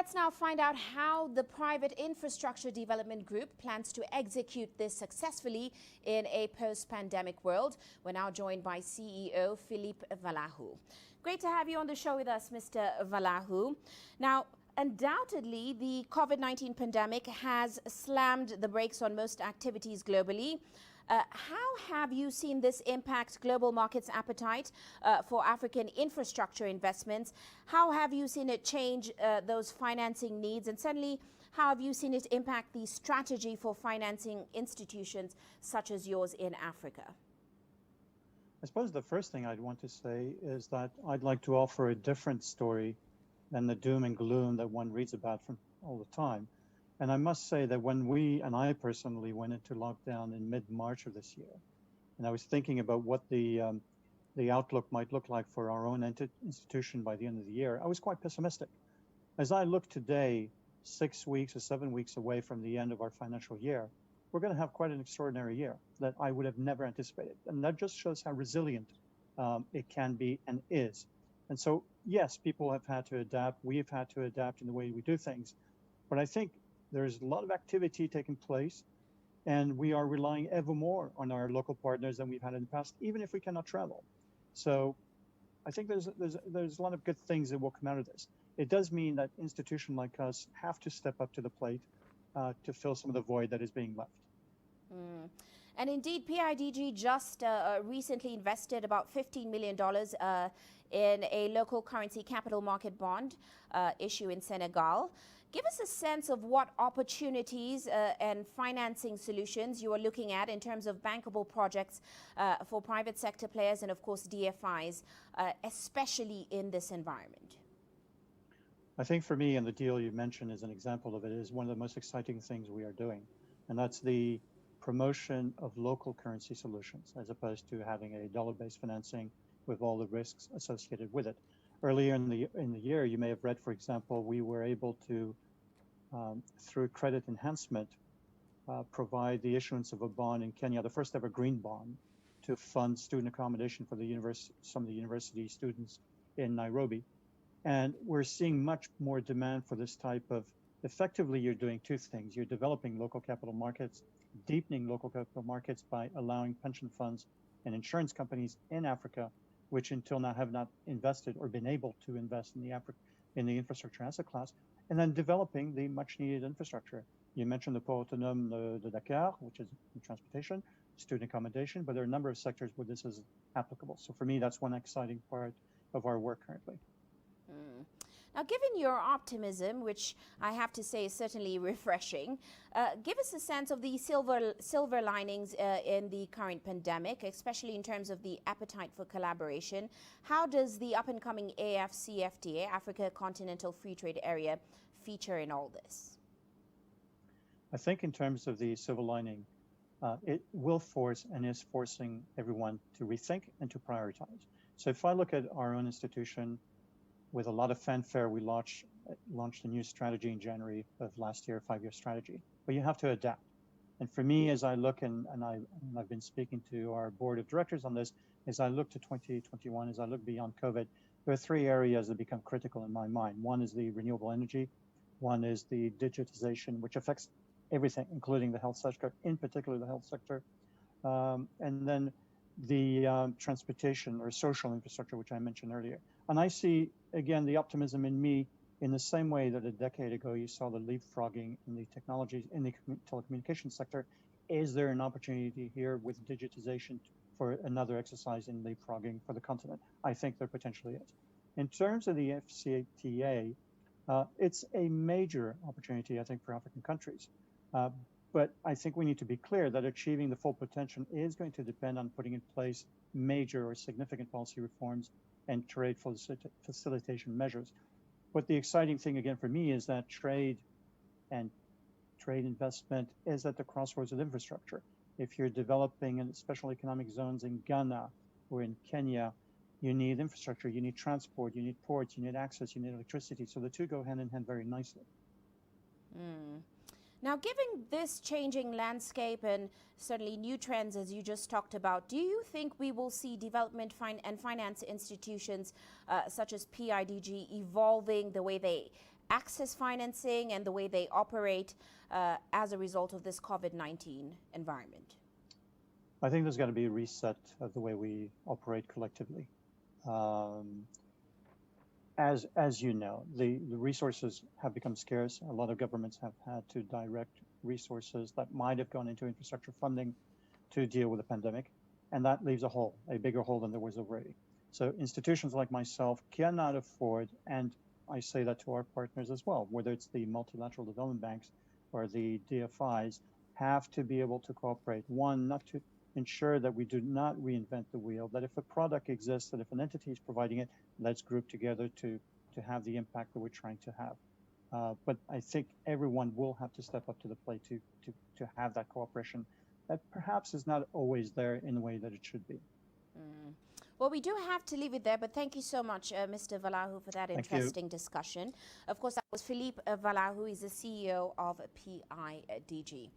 let's now find out how the Private Infrastructure Development Group plans to execute this successfully in a post-pandemic world. We're now joined by CEO Philippe Valahu. Great to have you on the show with us, Mr. Valahu. Now, undoubtedly, the COVID-19 pandemic has slammed the brakes on most activities globally. How have you seen this impact global markets' appetite for African infrastructure investments? How have you seen it change those financing needs? And certainly, how have you seen it impact the strategy for financing institutions such as yours in Africa? I suppose the first thing I'd want to say is that I'd like to offer a different story than the doom and gloom that one reads about from all the time. And I must say that when we, and I personally, went into lockdown in mid-March of this year, and I was thinking about what the outlook might look like for our own institution by the end of the year, I was quite pessimistic. As I look today, 6 weeks or 7 weeks away from the end of our financial year, we're going to have quite an extraordinary year that I would have never anticipated. And that just shows how resilient it can be and is. And so, yes, people have had to adapt. We have had to adapt in the way we do things. But I think there's a lot of activity taking place, and we are relying ever more on our local partners than we've had in the past, even if we cannot travel. So I think there's a lot of good things that will come out of this. It does mean that institutions like us have to step up to the plate to fill some of the void that is being left. And indeed, PIDG just recently invested about $15 million in a local currency capital market bond issue in Senegal. Give us a sense of what opportunities and financing solutions you are looking at in terms of bankable projects for private sector players and, of course, DFIs, especially in this environment. I think for me, and the deal you mentioned is an example of it, is one of the most exciting things we are doing. And that's the promotion of local currency solutions, as opposed to having a dollar-based financing with all the risks associated with it. Earlier in the year, you may have read, for example, we were able to, through credit enhancement, provide the issuance of a bond in Kenya, the first ever green bond, to fund student accommodation for some of the university students in Nairobi. And we're seeing much more demand for this type of, effectively, you're doing two things. You're developing local capital markets, deepening local capital markets by allowing pension funds and insurance companies in Africa, which until now have not invested or been able to invest in the infrastructure asset class, and then developing the much needed infrastructure. You mentioned the Port Autonome de Dakar, which is transportation, student accommodation, but there are a number of sectors where this is applicable. So for me, that's one exciting part of our work currently. Now, given your optimism, which I have to say is certainly refreshing, give us a sense of the silver linings in the current pandemic, especially in terms of the appetite for collaboration. How does the up-and-coming AFCFTA, Africa Continental Free Trade Area, feature in all this? I think in terms of the silver lining, it will force and is forcing everyone to rethink and to prioritize. So if I look at our own institution, with a lot of fanfare, we launched a new strategy in January of last year, a 5-year strategy. But you have to adapt. And for me, as I look, and I've been speaking to our board of directors on this, as I look to 2021, as I look beyond COVID, there are 3 areas that become critical in my mind. One is the renewable energy. One is the digitization, which affects everything, including the health sector, in particular the health sector. And then the transportation or social infrastructure, which I mentioned earlier. And I see, again, the optimism in me in the same way that a decade ago you saw the leapfrogging in the technologies, in the telecommunications sector. Is there an opportunity here with digitization for another exercise in leapfrogging for the continent? I think there potentially is. In terms of the FCTA, it's a major opportunity, I think, for African countries. But I think we need to be clear that achieving the full potential is going to depend on putting in place major or significant policy reforms and trade facilitation measures. But the exciting thing, again, for me, is that trade and trade investment is at the crossroads of infrastructure. If you're developing in special economic zones in Ghana or in Kenya, you need infrastructure, you need transport, you need ports, you need access, you need electricity. So the two go hand in hand very nicely. Now, given this changing landscape and certainly new trends, as you just talked about, do you think we will see development and finance institutions such as PIDG evolving the way they access financing and the way they operate as a result of this COVID-19 environment? I think there's got to be a reset of the way we operate collectively. As you know, the resources have become scarce. A lot of governments have had to direct resources that might have gone into infrastructure funding to deal with the pandemic, and that leaves a hole, a bigger hole than there was already. So institutions like myself cannot afford, and I say that to our partners as well, whether it's the multilateral development banks or the DFIs, have to be able to cooperate. One, not to ensure that we do not reinvent the wheel, that if a product exists, that if an entity is providing it, let's group together to have the impact that we're trying to have. But I think everyone will have to step up to the plate to have that cooperation that perhaps is not always there in the way that it should be. Well, we do have to leave it there, but thank you so much, Mr. Valahu, for that interesting discussion. Of course, that was Philippe Valahu, he's the CEO of PIDG.